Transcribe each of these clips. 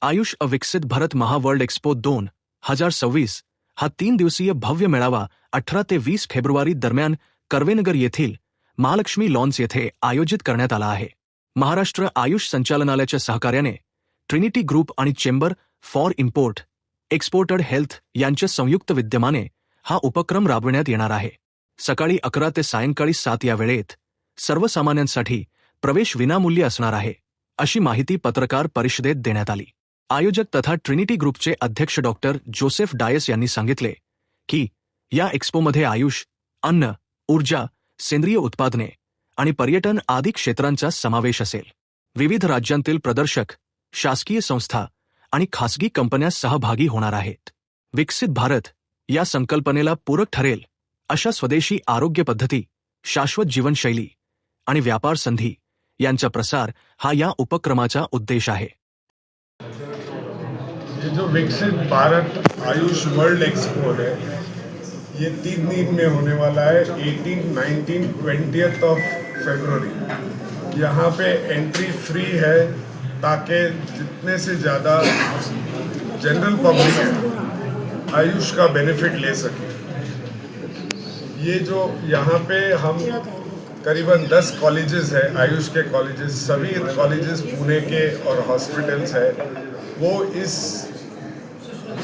आयुष विकसित भारत महा world expo 2026 हा 3 दिवसीय भव्य मेळावा 18 ते 20 फेब्रुवारी दरम्यान कर्वेनगर येथील महालक्ष्मी लॉन्स येथे आयोजित करण्यात आला आहे. महाराष्ट्र आयुष संचालनालयाच्या सहकार्याने ट्रिनिटी ग्रुप आणि chamber for import exported health यांच्या संयुक्त विद्यमाने हा उपक्रम राबविण्यात येणार आहे. सकाळी 11 ते सायंकाळी 7 या वेळेत सर्वसामान्यांसाठी प्रवेश विनामूल्य असणार आहे, अशी माहिती पत्रकार परिषदेत देण्यात आली. आयोजक तथा ट्रिनिटी ग्रुपचे अध्यक्ष डॉक्टर जोसेफ डायस यांनी सांगितले की या एक्स्पोमध्ये आयुष, अन्न, ऊर्जा, सेंद्रिय उत्पादने आणि पर्यटन आदी क्षेत्रांचा समावेश असेल. विविध राज्यांतील प्रदर्शक, शासकीय संस्था आणि खासगी कंपन्या सहभागी होणार आहेत. विकसित भारत या संकल्पनेला पूरक ठरेल अशा स्वदेशी आरोग्य पद्धती, शाश्वत जीवनशैली आणि व्यापार संधी यांचा प्रसार हा या उपक्रमाचा उद्देश आहे. ये जो विकसित भारत आयुष वर्ल्ड एक्सपो है, ये 3 दिन में होने वाला है. 18, 19, 20th ऑफ फरवरी. यहाँ पे एंट्री फ्री है ताकि जितने से ज़्यादा जनरल पब्लिक है आयुष का बेनिफिट ले सके. ये जो यहाँ पे हम करीबन 10 कॉलेजेस है, आयुष के कॉलेजेस, सभी कॉलेजेस पुणे के और हॉस्पिटल्स है, वो इस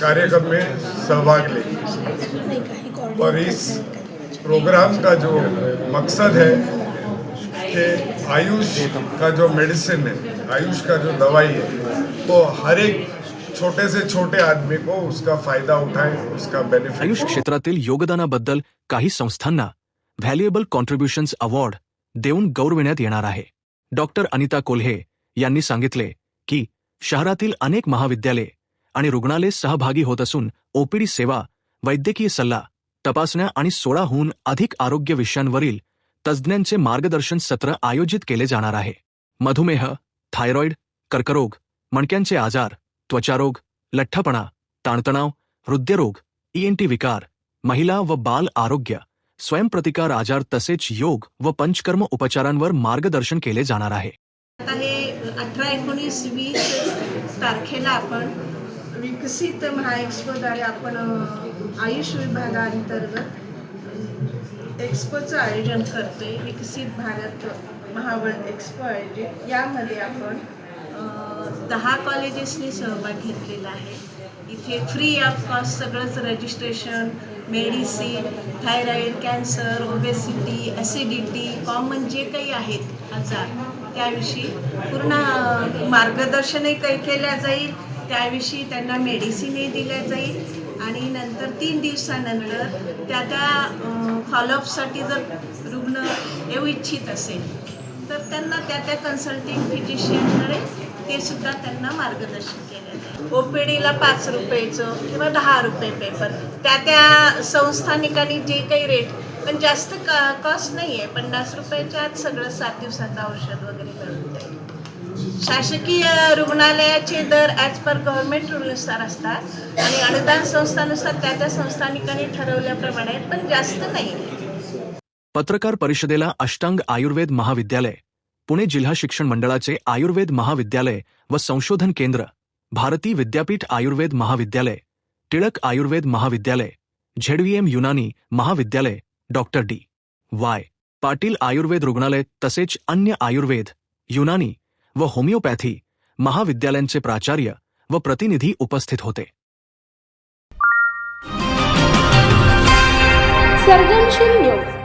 कार्यक्रम में सहभाग लेंगे. और इस प्रोग्राम का जो मकसद है कि आयुष का जो मेडिसिन है, आयुष का जो दवाई है, तो हर एक छोटे से छोटे आदमी को उसका फायदा उठाए, उसका बेनिफिट. आयुष क्षेत्रातील योगदानाबद्दल काही संस्थांना व्हॅल्युएबल कॉन्ट्रीब्युशन्स अवॉर्ड देऊन गौरविण्यात येणार आहे. डॉक्टर अनिता कोल्हे यांनी सांगितले की शहरातील अनेक महाविद्यालये आणि रुग्णालये सहभागी होत असून ओपीडी सेवा, वैद्यकीय सल्ला, तपासण्या आणि 16हून अधिक आरोग्य विषयांवरील तज्ज्ञांचे मार्गदर्शन सत्र आयोजित केले जाणार आहे. मधुमेह, थायरॉइड, कर्करोग, मणक्यांचे आजार, त्वचारोग, लठ्ठपणा, ताणतणाव, हृदयरोग, ENT विकार, महिला व बाल आरोग्य, स्वयंप्रतिकार आजार तसेच योग व पंचकर्म उपचारांवर मार्गदर्शन केले जाणार आहे. आता हे 18, 19, 20 तारखेला आपण विकसित महाएक्स्पोद्वारे आपण आयुष विभागाअंतर्गत एक्स्पोचं आयोजन करतोय. विकसित भारत महावर्ल्ड एक्स्पो आयोजित यामध्ये आपण 10 कॉलेजेसनी सहभाग घेतलेला आहे. इथे फ्री ऑफ कॉस्ट सगळंच registration, medicine, thyroid, cancer, obesity, acidity, common जे काही आहेत आजार त्याविषयी पूर्ण मार्गदर्शनही काही केल्या जाईल. त्याविषयी त्यांना मेडिसिनही दिल्या जाईल आणि नंतर 3 दिवसानंतर त्या फॉलोअपसाठी जर रुग्ण येऊ इच्छित असेल तर त्यांना त्या कन्सल्टिंग फिजिशियनकडे ते सुद्धा त्यांना मार्गदर्शन केलं जाईल. OPDला 5 रुपयाचं किंवा 10 रुपये पेपर, त्या संस्थानिकांनी जे काही रेट, पण जास्त कॉस्ट नाही आहे. 50 रुपयाच्या आत सगळं 7 दिवसाचं औषध वगैरे मिळून जाईल. शासकीय रुग्णालयाचे दर ॲज पर गव्हर्नमेंट रूलनुसार असतात आणि अनुदान संस्थानुसार त्या संस्थानिकांनी ठरवल्याप्रमाणे, पण जास्त नाही. पत्रकार परिषदेला अष्टांग आयुर्वेद महाविद्यालय, पुणे जिल्हा शिक्षण मंडळाचे आयुर्वेद महाविद्यालय व संशोधन केंद्र, भारती विद्यापीठ आयुर्वेद महाविद्यालय, टिळक आयुर्वेद महाविद्यालय, ZVM युनानी महाविद्यालय, डॉक्टर D.Y. पाटील आयुर्वेद रुग्णालय तसेच अन्य आयुर्वेद, युनानी व होमिओपॅथी महाविद्यालयांचे प्राचार्य व प्रतिनिधी उपस्थित होते. सर्जनशील न्यूज